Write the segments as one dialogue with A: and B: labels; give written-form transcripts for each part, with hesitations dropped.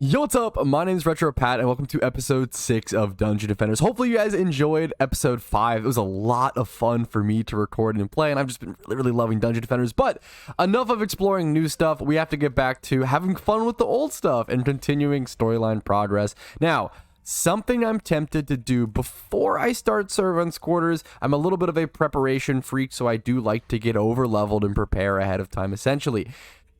A: Yo, what's up? My name is Retro Pat, and welcome to episode 6 of Dungeon Defenders. Hopefully you guys enjoyed episode 5. It was a lot of fun for me to record and play, and I've just been really loving Dungeon Defenders. But enough of exploring new stuff. We have to get back to having fun with the old stuff and continuing storyline progress. Now, something I'm tempted to do before I start Servants' Quarters. I'm a little bit of a preparation freak, so I do like to get over leveled and prepare ahead of time, essentially.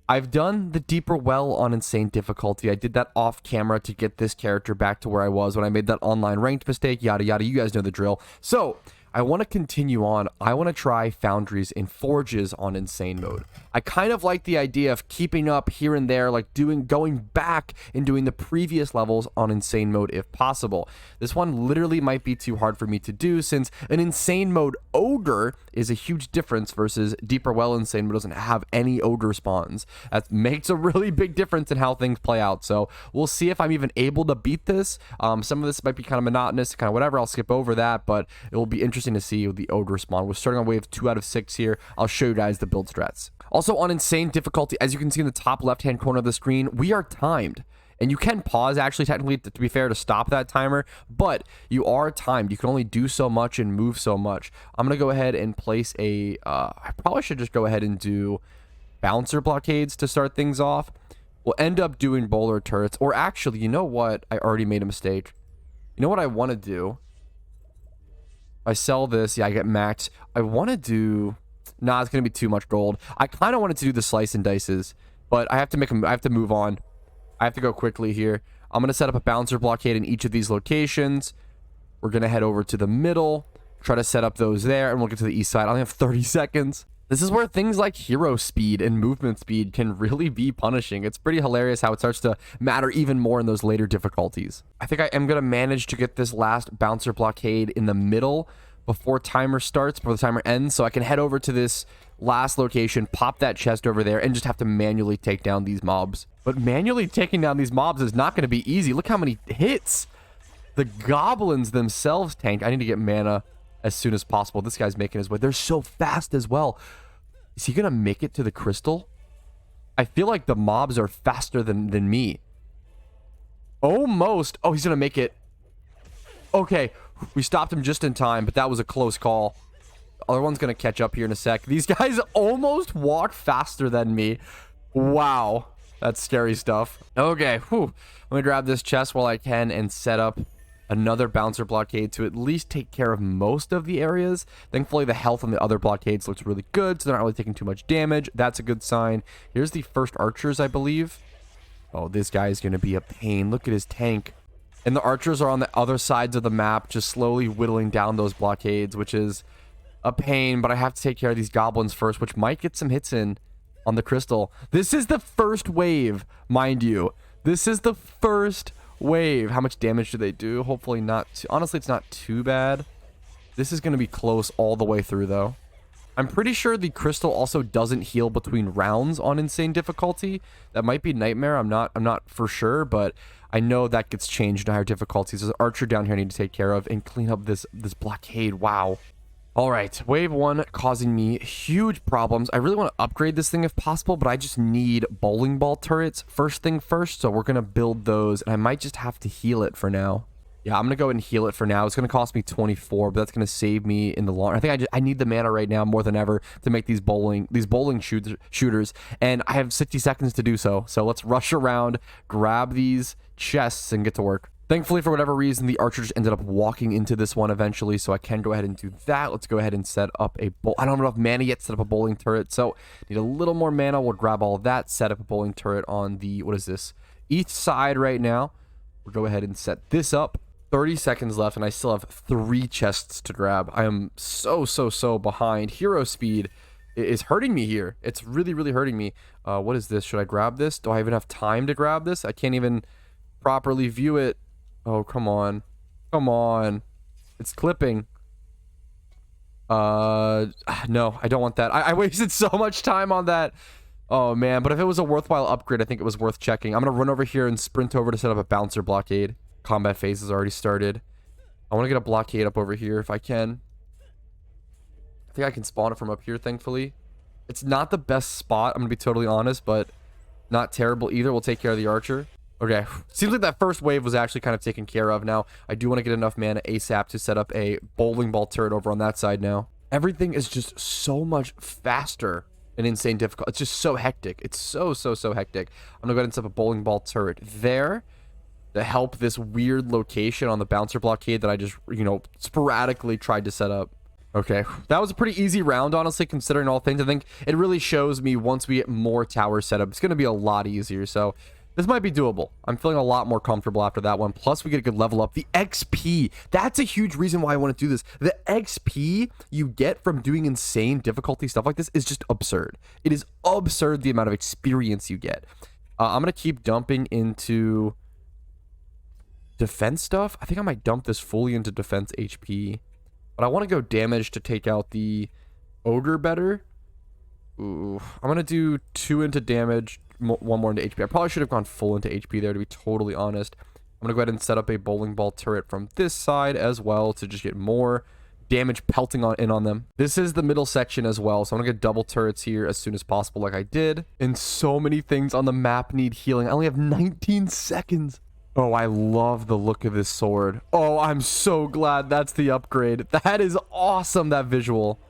A: I've done the deeper well on insane difficulty. I did that off camera to get this character back to where I was when I made that online ranked mistake, yada yada. You guys know the drill. So I want to continue on. I want to try foundries and forges on insane mode. I kind of like the idea of keeping up here and there, like going back and doing the previous levels on insane mode if possible. This one literally might be too hard for me to do, since an insane mode ogre is a huge difference versus deeper well insane mode doesn't have any ogre spawns. That makes a really big difference in how things play out. So we'll see if I'm even able to beat this. Some of this might be kind of monotonous, kind of whatever. I'll skip over that, but it will be interesting to see the ogre spawn. We're starting on wave 2 out of 6 here. I'll show you guys the build strats. Also on insane difficulty, as you can see in the top left-hand corner of the screen, we are timed. And you can pause, actually, technically, to be fair, to stop that timer, but you are timed. You can only do so much and move so much. I'm going to go ahead and place a... I probably should just go ahead and do bouncer blockades to start things off. We'll end up doing bowler turrets, or actually, you know what? I already made a mistake. You know what I want to do? I sell this, yeah, I get maxed. I want to do... Nah, it's going to be too much gold. I kind of wanted to do the slice and dices, but I have to I have to move on. I have to go quickly here. I'm going to set up a bouncer blockade in each of these locations. We're going to head over to the middle, try to set up those there, and we'll get to the east side. I only have 30 seconds. This is where things like hero speed and movement speed can really be punishing. It's pretty hilarious how it starts to matter even more in those later difficulties. I think I am going to manage to get this last bouncer blockade in the middle before timer starts, before the timer ends, so I can head over to this last location, pop that chest over there, and just have to manually take down these mobs. But manually taking down these mobs is not going to be easy. Look how many hits the goblins themselves tank. I need to get mana as soon as possible. This guy's making his way. They're so fast as well. Is he going to make it to the crystal? I feel like the mobs are faster than me. Almost. Oh, he's going to make it. Okay, we stopped him just in time, but that was a close call. The other one's going to catch up here in a sec. These guys almost walk faster than me. Wow, that's scary stuff. Okay, whew. Let me grab this chest while I can and set up another bouncer blockade to at least take care of most of the areas. Thankfully, the health on the other blockades looks really good, so they're not really taking too much damage. That's a good sign. Here's the first archers, I believe. Oh, this guy is going to be a pain. Look at his tank. And the archers are on the other sides of the map, just slowly whittling down those blockades, which is a pain. But I have to take care of these goblins first, which might get some hits in on the crystal. This is the first wave, mind you. This is the first wave. How much damage do they do? Hopefully not too... Honestly, it's not too bad. This is going to be close all the way through, though. I'm pretty sure the crystal also doesn't heal between rounds on insane difficulty. That might be nightmare. I'm not for sure, but I know that gets changed in higher difficulties. There's an archer down here I need to take care of and clean up this blockade. Wow. All right, wave 1 causing me huge problems. I really want to upgrade this thing if possible, but I just need bowling ball turrets first thing first. So we're going to build those, and I might just have to heal it for now. Yeah, I'm going to go ahead and heal it for now. It's going to cost me 24, but that's going to save me in the long run. I think I need the mana right now more than ever to make these bowling shooters, and I have 60 seconds to do so. So let's rush around, grab these chests, and get to work. Thankfully, for whatever reason, the archer just ended up walking into this one eventually, so I can go ahead and do that. Let's go ahead and set up a bowl. I don't have enough mana yet to set up a bowling turret, so need a little more mana. We'll grab all of that, set up a bowling turret on the, what is this? Each side right now. We'll go ahead and set this up. 30 seconds left, and I still have 3 chests to grab. I am so behind. Hero speed is hurting me here. It's really hurting me. What is this? Should I grab this? Do I have enough time to grab this? I can't even properly view it. Oh, come on. Come on. It's clipping. No, I don't want that. I wasted so much time on that. Oh, man. But if it was a worthwhile upgrade, I think it was worth checking. I'm going to run over here and sprint over to set up a bouncer blockade. Combat phase has already started. I want to get a blockade up over here if I can. I think I can spawn it from up here, thankfully. It's not the best spot, I'm going to be totally honest, but not terrible either. We'll take care of the archer. Okay, seems like that first wave was actually kind of taken care of. Now, I do want to get enough mana ASAP to set up a bowling ball turret over on that side now. Everything is just so much faster and insane difficult. It's just so hectic. It's so hectic. I'm going to go ahead and set up a bowling ball turret there to help this weird location on the bouncer blockade that I just, sporadically tried to set up. Okay, that was a pretty easy round, honestly, considering all things. I think it really shows me once we get more towers set up, it's going to be a lot easier. So this might be doable. I'm feeling a lot more comfortable after that one. Plus, we get a good level up. The XP, that's a huge reason why I want to do this. The XP you get from doing insane difficulty stuff like this is just absurd. It is absurd the amount of experience you get. I'm going to keep dumping into defense stuff. I think I might dump this fully into defense HP. But I want to go damage to take out the ogre better. Ooh, I'm going to do 2 into damage, 1 more into HP. I probably should have gone full into HP there, to be totally honest. I'm going to go ahead and set up a bowling ball turret from this side as well to just get more damage pelting in on them. This is the middle section as well, so I'm going to get double turrets here as soon as possible like I did. And so many things on the map need healing. I only have 19 seconds. Oh, I love the look of this sword. Oh, I'm so glad that's the upgrade. That is awesome, that visual.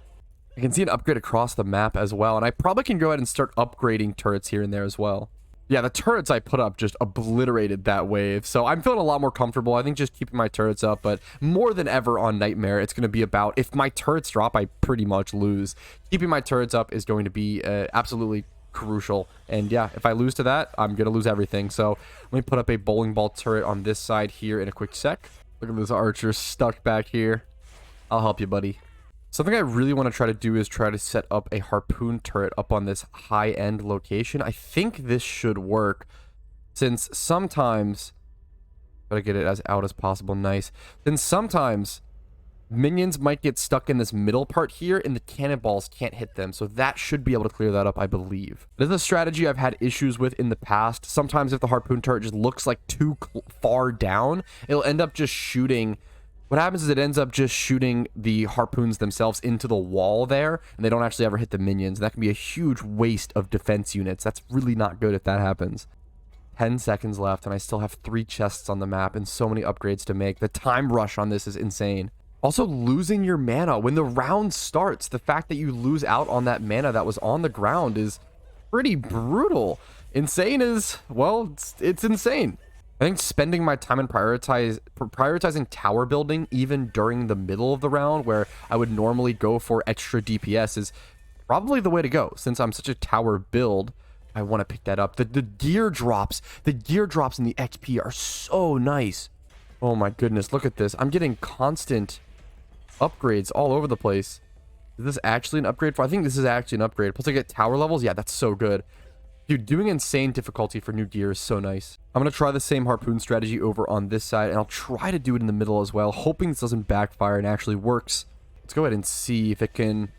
A: I can see an upgrade across the map as well, and I probably can go ahead and start upgrading turrets here and there as well. Yeah, the turrets I put up just obliterated that wave, so I'm feeling a lot more comfortable. I think just keeping my turrets up, but more than ever on Nightmare, it's going to be about, if my turrets drop, I pretty much lose. Keeping my turrets up is going to be absolutely crucial, and yeah, if I lose to that, I'm gonna lose everything. So let me put up a bowling ball turret on this side here in a quick sec. Look at this archer stuck back here. I'll help you, buddy. Something I really want to try to do is try to set up a harpoon turret up on this high-end location. I think this should work, since sometimes, gotta get it as out as possible. Nice. Then sometimes minions might get stuck in this middle part here, and the cannonballs can't hit them. So that should be able to clear that up, I believe. This is a strategy I've had issues with in the past. Sometimes if the harpoon turret just looks like too far down, it'll end up just shooting. What happens is it ends up just shooting the harpoons themselves into the wall there, and they don't actually ever hit the minions. That can be a huge waste of defense units. That's really not good if that happens. 10 seconds left, and I still have 3 chests on the map and so many upgrades to make. The time rush on this is insane. Also, losing your mana when the round starts, the fact that you lose out on that mana that was on the ground is pretty brutal. Insane is, well, it's insane. I think spending my time in prioritizing tower building even during the middle of the round, where I would normally go for extra DPS, is probably the way to go. Since I'm such a tower build, I want to pick that up. The gear drops in the XP are so nice. Oh my goodness, look at this. I'm getting constant upgrades all over the place. Is this actually an upgrade I think this is actually an upgrade. Plus I get tower levels. Yeah, that's so good. Dude, doing insane difficulty for new gear is so nice. I'm going to try the same harpoon strategy over on this side, and I'll try to do it in the middle as well, hoping this doesn't backfire and actually works. Let's go ahead and see if it can.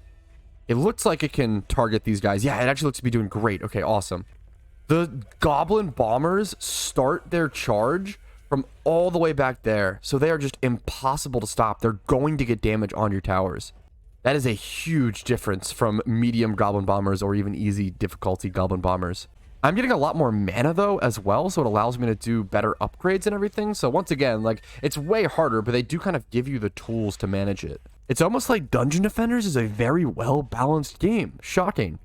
A: It looks like it can target these guys. Yeah, it actually looks to be doing great. Okay, awesome. The goblin bombers start their charge from all the way back there, so they are just impossible to stop. They're going to get damage on your towers. That is a huge difference from medium goblin bombers or even easy difficulty goblin bombers. I'm getting a lot more mana though as well, so it allows me to do better upgrades and everything. So once again, like, it's way harder, but they do kind of give you the tools to manage it. It's almost like Dungeon Defenders is a very well balanced game. Shocking.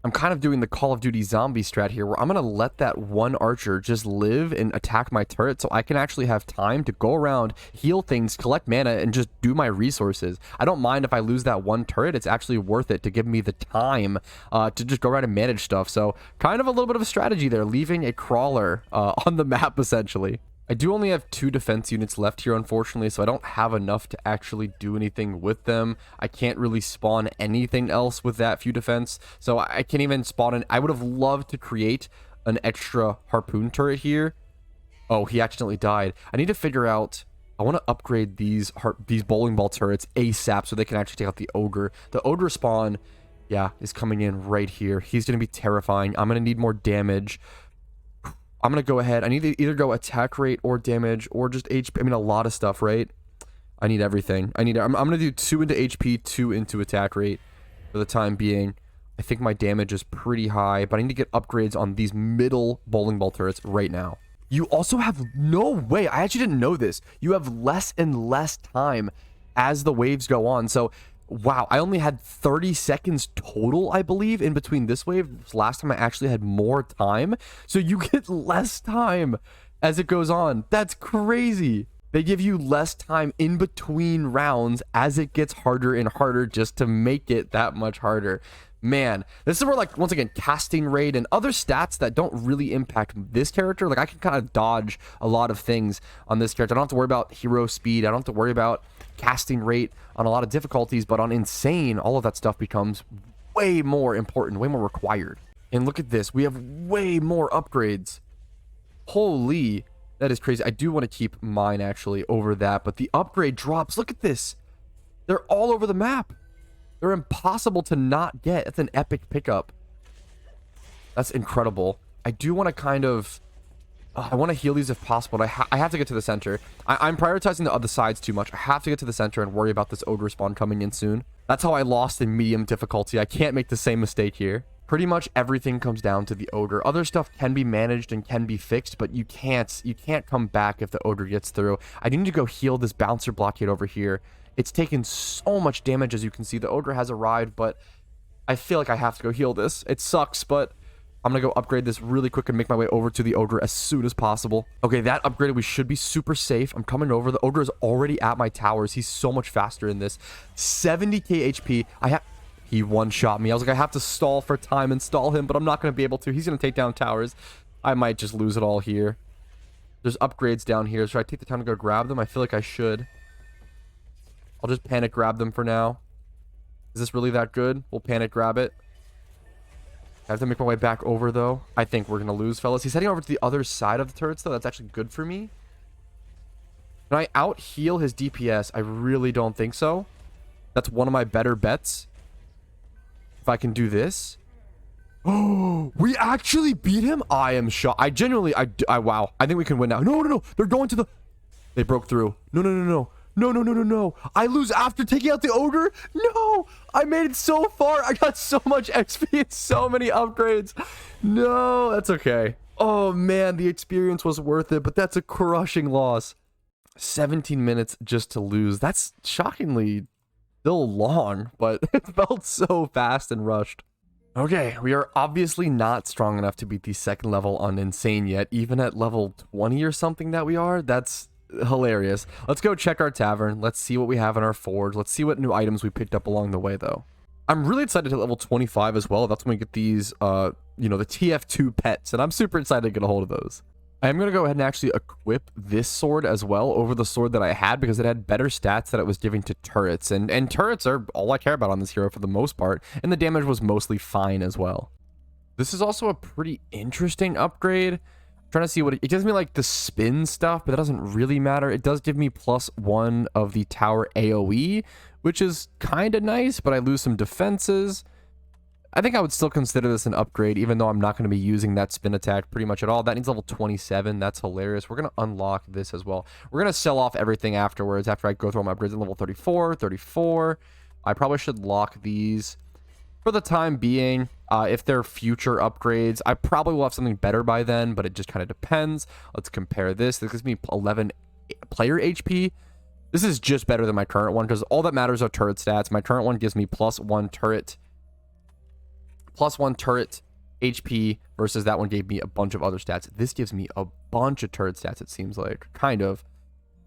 A: I'm kind of doing the Call of Duty zombie strat here, where I'm going to let that one archer just live and attack my turret so I can actually have time to go around, heal things, collect mana, and just do my resources. I don't mind if I lose that one turret. It's actually worth it to give me the time to just go around and manage stuff. So kind of a little bit of a strategy there, leaving a crawler on the map, essentially. I do only have 2 defense units left here, unfortunately, so I don't have enough to actually do anything with them. I can't really spawn anything else with that few defense, so I can't even spawn in. I would have loved to create an extra harpoon turret here. Oh, he accidentally died. I need to figure out. I want to upgrade these bowling ball turrets ASAP so they can actually take out the ogre. The ogre spawn, yeah, is coming in right here. He's going to be terrifying. I'm going to need more damage. I'm going to go ahead. I need to either go attack rate or damage or just HP. I mean, a lot of stuff, right? I need everything. I'm going to do 2 into HP, 2 into attack rate for the time being. I think my damage is pretty high, but I need to get upgrades on these middle bowling ball turrets right now. You also have no way. I actually didn't know this. You have less and less time as the waves go on. So, wow, I only had 30 seconds total, I believe, in between this wave. Last time I actually had more time. So you get less time as it goes on. That's crazy. They give you less time in between rounds as it gets harder and harder just to make it that much harder. Man, this is where, like, once again, casting rate and other stats that don't really impact this character. Like, I can kind of dodge a lot of things on this character. I don't have to worry about hero speed. I don't have to worry about casting rate on a lot of difficulties. But on insane, all of that stuff becomes way more important, way more required. And look at this. We have way more upgrades. Holy, that is crazy. I do want to keep mine, actually, over that. But the upgrade drops. Look at this. They're all over the map. They're impossible to not get. It's an epic pickup. That's incredible. I do want to kind of... I want to heal these if possible. But I have to get to the center. I'm prioritizing the other sides too much. I have to get to the center and worry about this ogre spawn coming in soon. That's how I lost in medium difficulty. I can't make the same mistake here. Pretty much everything comes down to the ogre. Other stuff can be managed and can be fixed, but you can't come back if the ogre gets through. I need to go heal this bouncer blockade over here. It's taken so much damage, as you can see. The ogre has arrived, but I feel like I have to go heal this. It sucks, but I'm going to go upgrade this really quick and make my way over to the ogre as soon as possible. Okay, that upgraded. We should be super safe. I'm coming over. The ogre is already at my towers. He's so much faster in this. 70k HP. He one-shot me. I was like, I have to stall for time and stall him, but I'm not going to be able to. He's going to take down towers. I might just lose it all here. There's upgrades down here. Should I take the time to go grab them? I feel like I should. I'll just panic grab them for now. Is this really that good? We'll panic grab it. I have to make my way back over, though. I think we're going to lose, fellas. He's heading over to the other side of the turrets, though. That's actually good for me. Can I out-heal his DPS? I really don't think so. That's one of my better bets. If I can do this. Oh, we actually beat him? I am shocked. I genuinely, wow. I think we can win now. No, no, no. They're going to the... They broke through. No, no, no, no. No, no, no, no, no. I lose after taking out the ogre? No. I made it so far. I got so much XP and so many upgrades. No, that's okay. Oh, man. The experience was worth it, but that's a crushing loss. 17 minutes just to lose. That's shockingly still long, but it felt so fast and rushed. Okay, we are obviously not strong enough to beat the second level on Insane yet. Even at level 20 or something that we are, that's hilarious. Let's go check our tavern. Let's see what we have in our forge. Let's see what new items we picked up along the way, though. I'm really excited to level 25 as well. That's when we get these, the TF2 pets, and I'm super excited to get a hold of those. I am going to go ahead and actually equip this sword as well over the sword that I had because it had better stats that it was giving to turrets. And turrets are all I care about on this hero for the most part, and the damage was mostly fine as well. This is also a pretty interesting upgrade. I'm trying to see what it gives me, like the spin stuff, but that doesn't really matter. It does give me +1 of the tower AoE, which is kind of nice, but I lose some defenses. I think I would still consider this an upgrade, even though I'm not going to be using that spin attack pretty much at all. That needs level 27. That's hilarious. We're going to unlock this as well. We're going to sell off everything afterwards after I go through all my upgrades at level 34, 34. I probably should lock these for the time being. If they're future upgrades, I probably will have something better by then, but it just kind of depends. Let's compare this. This gives me 11 player HP. This is just better than my current one because all that matters are turret stats. My current one gives me +1 turret HP versus that one gave me a bunch of other stats. This gives me a bunch of turret stats, it seems like. Kind of.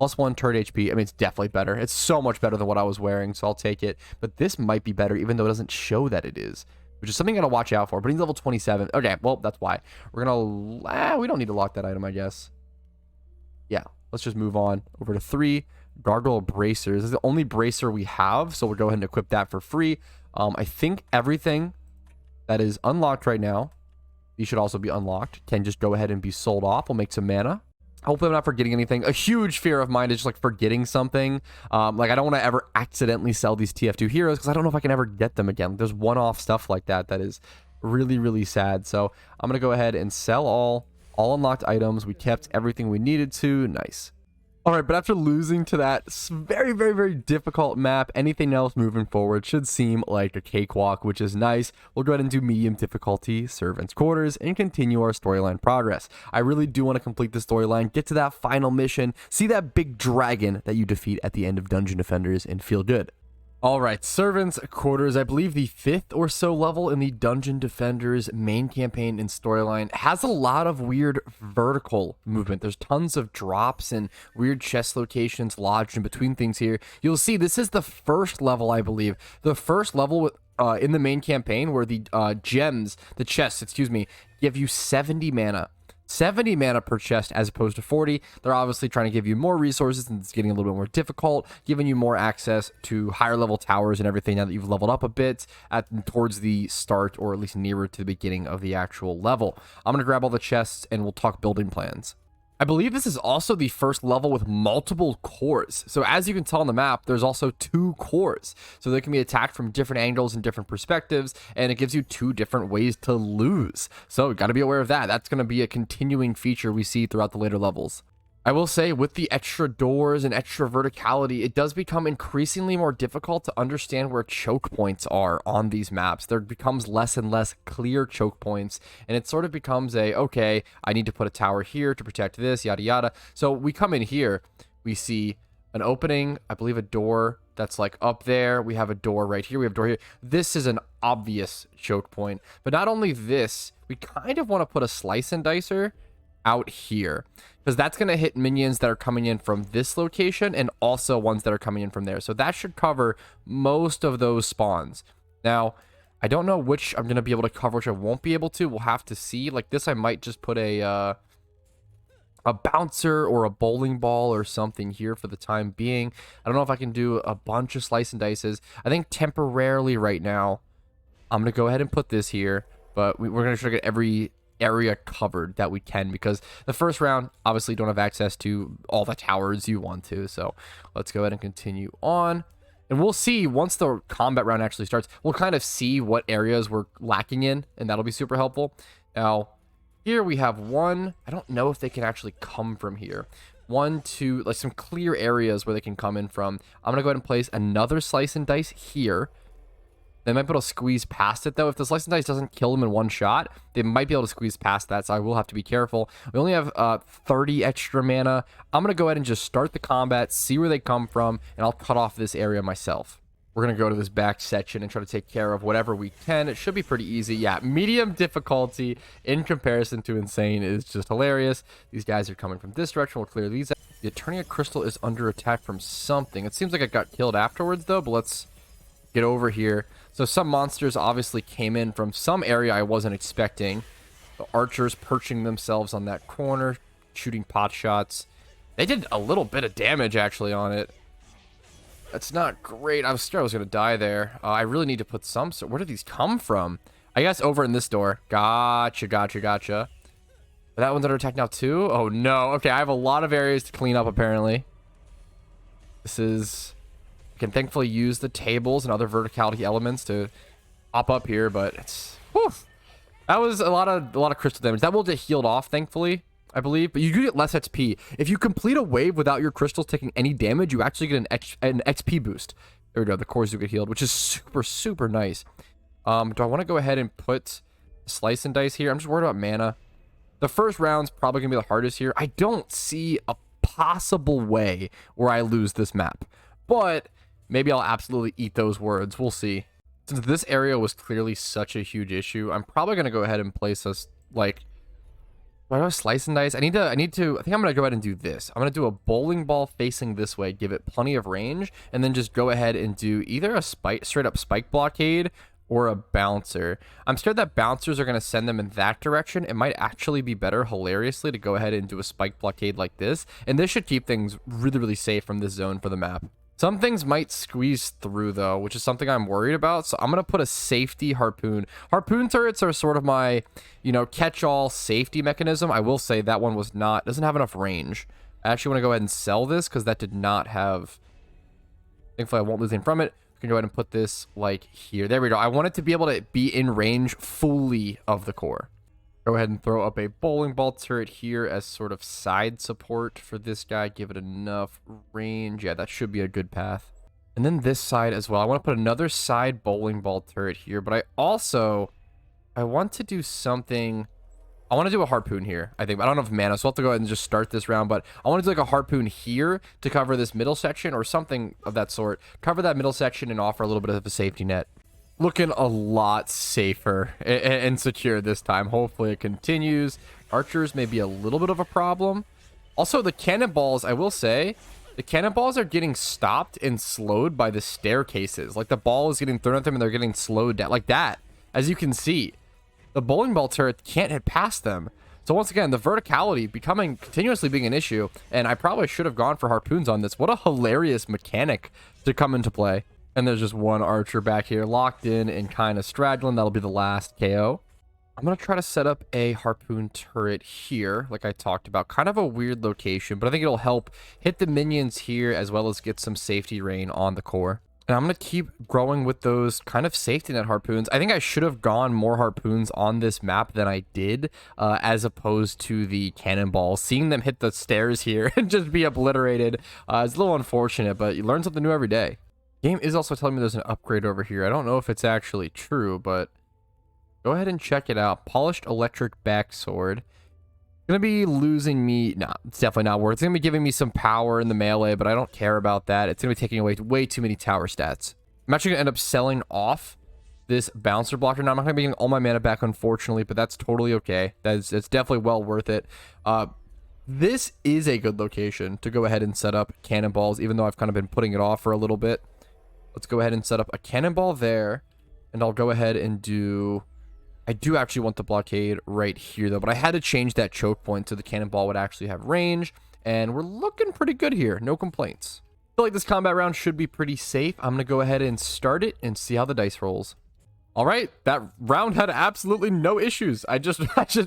A: +1 turret HP. I mean, it's definitely better. It's so much better than what I was wearing, so I'll take it. But this might be better, even though it doesn't show that it is, which is something I gotta watch out for. But he's level 27. Okay, well, that's why. We're gonna... we don't need to lock that item, I guess. Yeah, let's just move on over to 3. Gargoyle bracers. This is the only bracer we have, so we'll go ahead and equip that for free. I think everything that is unlocked right now, these should also be unlocked, can just go ahead and be sold off. We'll make some mana. Hopefully I'm not forgetting anything. A huge fear of mine is just like forgetting something. Like I don't want to ever accidentally sell these TF2 heroes because I don't know if I can ever get them again. There's one-off stuff like that that is really, really sad. So I'm going to go ahead and sell all unlocked items. We kept everything we needed to. Nice. All right, but after losing to that very, very, very difficult map, anything else moving forward should seem like a cakewalk, which is nice. We'll go ahead and do medium difficulty, Servants' Quarters, and continue our storyline progress. I really do want to complete the storyline, get to that final mission, see that big dragon that you defeat at the end of Dungeon Defenders, and feel good. All right, Servants' Quarters, I believe the 5th or so level in the Dungeon Defenders main campaign and storyline, has a lot of weird vertical movement. There's tons of drops and weird chest locations lodged in between things here. You'll see this is the first level, I believe. The first level with, in the main campaign where the gems, the chests, excuse me, give you 70 mana. 70 mana per chest as opposed to 40. They're obviously trying to give you more resources and it's getting a little bit more difficult, giving you more access to higher level towers and everything now that you've leveled up a bit towards the start, or at least nearer to the beginning of the actual level. I'm going to grab all the chests and we'll talk building plans. I believe this is also the first level with multiple cores. So as you can tell on the map, there's also 2 cores. So they can be attacked from different angles and different perspectives, and it gives you 2 different ways to lose. So got to be aware of that. That's going to be a continuing feature we see throughout the later levels. I will say, with the extra doors and extra verticality, it does become increasingly more difficult to understand where choke points are on these maps. There becomes less and less clear choke points, and it sort of becomes okay, I need to put a tower here to protect this, yada yada. So we come in here, we see an opening, I believe a door that's like up there. We have a door right here, we have a door here. This is an obvious choke point. But not only this, we kind of want to put a slice and dicer out here, because that's going to hit minions that are coming in from this location and also ones that are coming in from there. So that should cover most of those spawns. Now, I don't know which I'm going to be able to cover, which I won't be able to. We'll have to see. Like this, I might just put a bouncer or a bowling ball or something here for the time being. I don't know if I can do a bunch of slice and dices. I think temporarily right now, I'm going to go ahead and put this here, but we're going to try to get every area covered that we can, because the first round obviously don't have access to all the towers you want to. So let's go ahead and continue on, and we'll see once the combat round actually starts, we'll kind of see what areas we're lacking in, and that'll be super helpful. Now here we have one, I don't know if they can actually come from here, 1, 2, like some clear areas where they can come in from. I'm gonna go ahead and place another slice and dice here. They might be able to squeeze past it, though. If the slice and dice doesn't kill them in one shot, they might be able to squeeze past that, so I will have to be careful. We only have 30 extra mana. I'm going to go ahead and just start the combat, see where they come from, and I'll cut off this area myself. We're going to go to this back section and try to take care of whatever we can. It should be pretty easy. Yeah, medium difficulty in comparison to insane is just hilarious. These guys are coming from this direction. We'll clear these out. The Eternia Crystal is under attack from something. It seems like it got killed afterwards, though, but let's get over here. So some monsters obviously came in from some area I wasn't expecting. The archers perching themselves on that corner, shooting pot shots. They did a little bit of damage actually on it. That's not great. I was scared I was going to die there. I really need to put some... So where did these come from? I guess over in this door. Gotcha, gotcha, gotcha. That one's under attack now too? Oh no. Okay, I have a lot of areas to clean up apparently. This is... Can thankfully use the tables and other verticality elements to pop up here, but it's whew, that was a lot of crystal damage. That will get healed off, thankfully, I believe. But you do get less XP if you complete a wave without your crystals taking any damage. You actually get an XP boost. There we go. The cores do get healed, which is super nice. Do I want to go ahead and put slice and dice here? I'm just worried about mana. The first round's probably gonna be the hardest here. I don't see a possible way where I lose this map, but maybe I'll absolutely eat those words. We'll see. Since this area was clearly such a huge issue, I'm probably going to go ahead and place us, like... Do I have a slice and dice? I think I'm going to go ahead and do this. I'm going to do a bowling ball facing this way, give it plenty of range, and then just go ahead and do either a straight up spike blockade or a bouncer. I'm scared that bouncers are going to send them in that direction. It might actually be better, hilariously, to go ahead and do a spike blockade like this, and this should keep things really safe from this zone for the map. Some things might squeeze through, though, which is something I'm worried about. So I'm going to put a safety harpoon. Harpoon turrets are sort of my, catch-all safety mechanism. I will say that one doesn't have enough range. I actually want to go ahead and sell this because that did not have... Thankfully, I won't lose anything from it. We can go ahead and put this, like, here. There we go. I want it to be able to be in range fully of the core. Go ahead and throw up a bowling ball turret here as sort of side support for this guy. Give it enough range. Yeah, that should be a good path. And then this side as well. I want to put another side bowling ball turret here, but I want to do something. I want to do a harpoon here, I think. But I don't have mana, so I'll have to go ahead and just start this round. But I want to do like a harpoon here to cover this middle section or something of that sort. Cover that middle section and offer a little bit of a safety net. Looking a lot safer and secure this time. Hopefully it continues. Archers may be a little bit of a problem. Also, the cannonballs, I will say, the cannonballs are getting stopped and slowed by the staircases. Like the ball is getting thrown at them and they're getting slowed down. Like that, as you can see. The bowling ball turret can't hit past them. So once again, the verticality continuously being an issue. And I probably should have gone for harpoons on this. What a hilarious mechanic to come into play. And there's just one archer back here locked in and kind of straggling. That'll be the last KO. I'm going to try to set up a harpoon turret here, like I talked about. Kind of a weird location, but I think it'll help hit the minions here as well as get some safety rain on the core. And I'm going to keep growing with those kind of safety net harpoons. I think I should have gone more harpoons on this map than I did, as opposed to the cannonballs. Seeing them hit the stairs here and just be obliterated is a little unfortunate, but you learn something new every day. Game is also telling me there's an upgrade over here. I don't know if it's actually true, but go ahead and check it out. Polished electric backsword. Gonna be losing me. No, it's definitely not worth it. It's gonna be giving me some power in the melee, but I don't care about that. It's gonna be taking away way too many tower stats. I'm actually gonna end up selling off this bouncer blocker. Now I'm not gonna be getting all my mana back, unfortunately, but that's totally okay. It's definitely well worth it. This is a good location to go ahead and set up cannonballs, even though I've kind of been putting it off for a little bit. Let's go ahead and set up a cannonball there, and I'll go ahead and do... I do actually want the blockade right here, though, but I had to change that choke point so the cannonball would actually have range, and we're looking pretty good here. No complaints. I feel like this combat round should be pretty safe. I'm going to go ahead and start it and see how the dice rolls. All right, that round had absolutely no issues. I just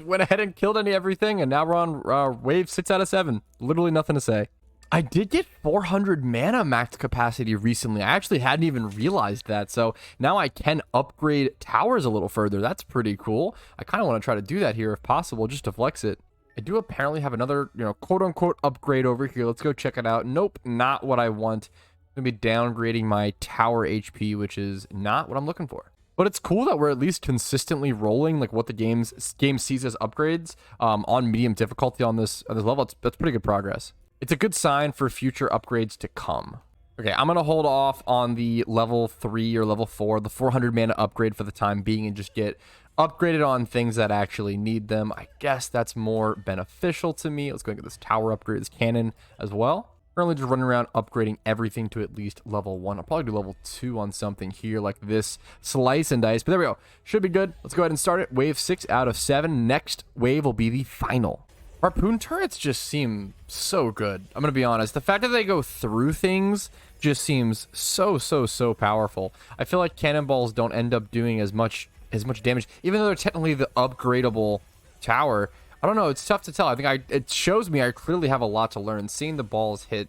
A: went ahead and killed everything, and now we're on wave 6 out of 7. Literally nothing to say. I did get 400 mana max capacity recently. I actually hadn't even realized that. So now I can upgrade towers a little further. That's pretty cool. I kind of want to try to do that here if possible, just to flex it. I do apparently have another, quote unquote upgrade over here. Let's go check it out. Nope, not what I want. I'm going to be downgrading my tower HP, which is not what I'm looking for. But it's cool that we're at least consistently rolling like what the game sees as upgrades on medium difficulty on this level. That's pretty good progress. It's a good sign for future upgrades to come. Okay, I'm going to hold off on the level 3 or level 4, the 400 mana upgrade for the time being, and just get upgraded on things that actually need them. I guess that's more beneficial to me. Let's go and get this tower upgrade, this cannon as well. Currently just running around upgrading everything to at least level 1. I'll probably do level 2 on something here like this slice and dice. But there we go. Should be good. Let's go ahead and start it. Wave 6 out of 7. Next wave will be the final. Harpoon turrets just seem so good. I'm going to be honest. The fact that they go through things just seems so powerful. I feel like cannonballs don't end up doing as much damage, even though they're technically the upgradable tower. I don't know. It's tough to tell. I think it shows me I clearly have a lot to learn. Seeing the balls hit,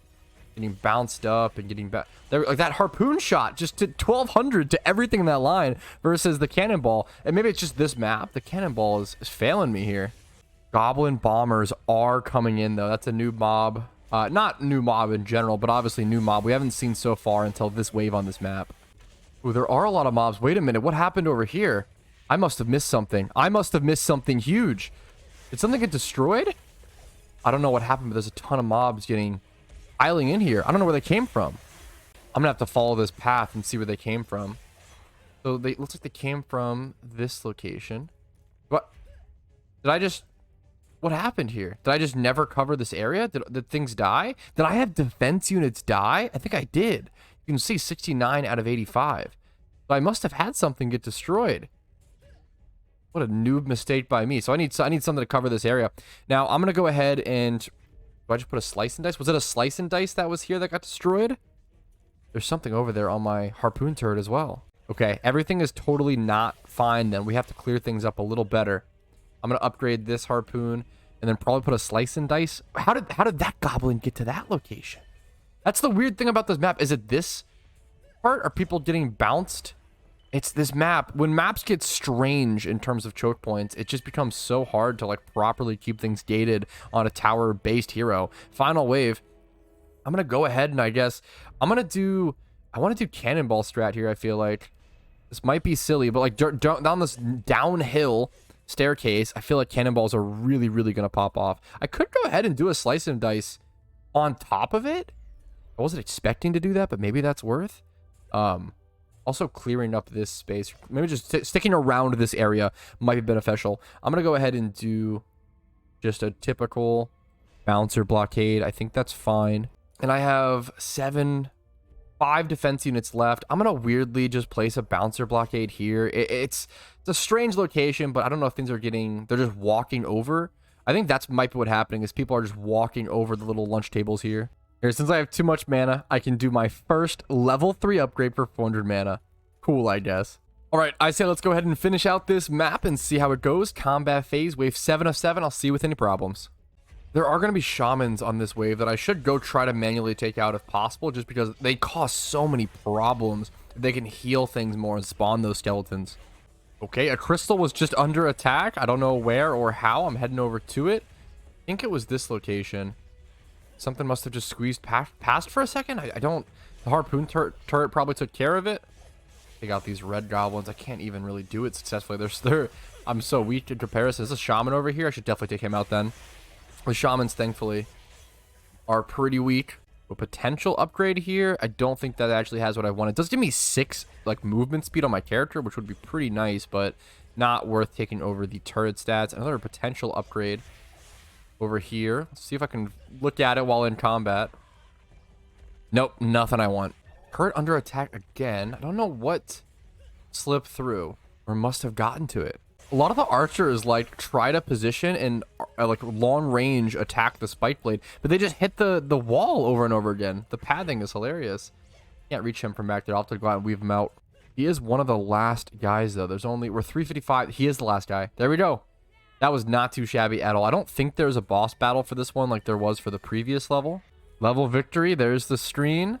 A: getting bounced up and getting back. Like that harpoon shot just to 1200 to everything in that line versus the cannonball. And maybe it's just this map. The cannonball is failing me here. Goblin bombers are coming in, though. That's a new mob. Not new mob in general, but obviously new mob. We haven't seen so far until this wave on this map. Ooh, there are a lot of mobs. Wait a minute. What happened over here? I must have missed something. I must have missed something huge. Did something get destroyed? I don't know what happened, but there's a ton of mobs piling in here. I don't know where they came from. I'm going to have to follow this path and see where they came from. So looks like they came from this location. What? What happened here? Did I just never cover this area? Did things die? Did I have defense units die? I think I did. You can see 69 out of 85. So I must have had something get destroyed. What a noob mistake by me. So I need something to cover this area. Now I'm going to go ahead and... Do I just put a slice and dice? Was it a slice and dice that was here that got destroyed? There's something over there on my harpoon turret as well. Okay, everything is totally not fine then. We have to clear things up a little better. I'm going to upgrade this harpoon and then probably put a slice and dice. How did that goblin get to that location? That's the weird thing about this map. Is it this part? Are people getting bounced It's this map. When maps get strange in terms of choke points, it just becomes so hard to like properly keep things gated on a tower-based hero. Final wave. I'm gonna go ahead and I guess I want to do cannonball strat here. I feel like this might be silly, but like down this downhill staircase, I feel like cannonballs are really, really gonna pop off. I could go ahead and do a slice and dice on top of it. I wasn't expecting to do that, but maybe that's worth. Also clearing up this space, maybe just sticking around this area might be beneficial. I'm gonna go ahead and do just a typical bouncer blockade. I think that's fine. And I have 5 defense units left. I'm gonna weirdly just place a bouncer blockade here. It's a strange location, but I don't know if things are they're just walking over. I think that's might be what happening is people are just walking over the little lunch tables here. Here, since I have too much mana, I can do my first level 3 upgrade for 400 mana. Cool, I guess. All right, I say let's go ahead and finish out this map and see how it goes. Combat phase, wave 7 of 7. I'll see you with any problems. There are going to be shamans on this wave that I should go try to manually take out if possible, just because they cause so many problems. They can heal things more and spawn those skeletons. Okay, a crystal was just under attack. I don't know where or how. I'm heading over to it. I think it was this location. Something must have just squeezed past for a second. I don't... The harpoon turret probably took care of it. Take out these red goblins. I can't even really do it successfully. I'm so weak in comparison. There's a shaman over here. I should definitely take him out then. The shamans, thankfully, are pretty weak. A potential upgrade here. I don't think that actually has what I want. It does give me 6 like movement speed on my character, which would be pretty nice, but not worth taking over the turret stats. Another potential upgrade over here. Let's see if I can look at it while in combat. Nope, nothing I want. Turret under attack again. I don't know what slipped through or must have gotten to it. A lot of the archers like try to position and like long range attack the spike blade, but they just hit the wall over and over again. The pathing is hilarious. Can't reach him from back there. I'll have to go out and weave him out. He is one of the last guys though. We're 355. He is the last guy. There we go. That was not too shabby at all. I don't think there's a boss battle for this one like there was for the previous level. Level victory. There's the screen.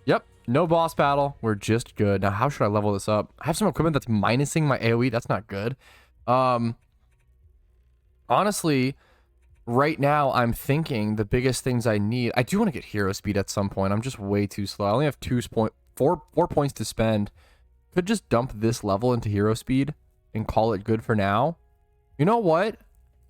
A: Yep. No boss battle. We're just good. Now, how should I level this up? I have some equipment that's minusing my AoE. That's not good. Honestly, right now, I'm thinking the biggest things I need... I do want to get hero speed at some point. I'm just way too slow. I only have 4 points to spend. Could just dump this level into hero speed and call it good for now. You know what?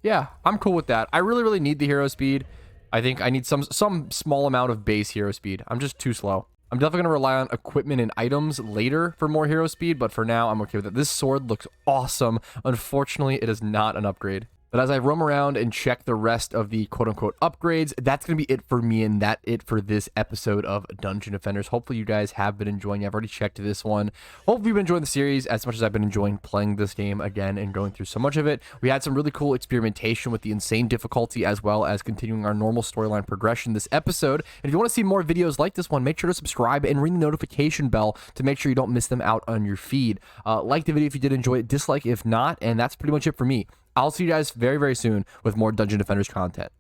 A: Yeah, I'm cool with that. I really, really need the hero speed. I think I need some small amount of base hero speed. I'm just too slow. I'm definitely going to rely on equipment and items later for more hero speed, but for now, I'm okay with it. This sword looks awesome. Unfortunately, it is not an upgrade. But as I roam around and check the rest of the quote-unquote upgrades, that's going to be it for me, and that's it for this episode of Dungeon Defenders. Hopefully you guys have been enjoying it. I've already checked this one. Hopefully you've been enjoying the series as much as I've been enjoying playing this game again and going through so much of it. We had some really cool experimentation with the insane difficulty as well as continuing our normal storyline progression this episode. And if you want to see more videos like this one, make sure to subscribe and ring the notification bell to make sure you don't miss them out on your feed. Like the video if you did enjoy it, dislike if not, and that's pretty much it for me. I'll see you guys very, very soon with more Dungeon Defenders content.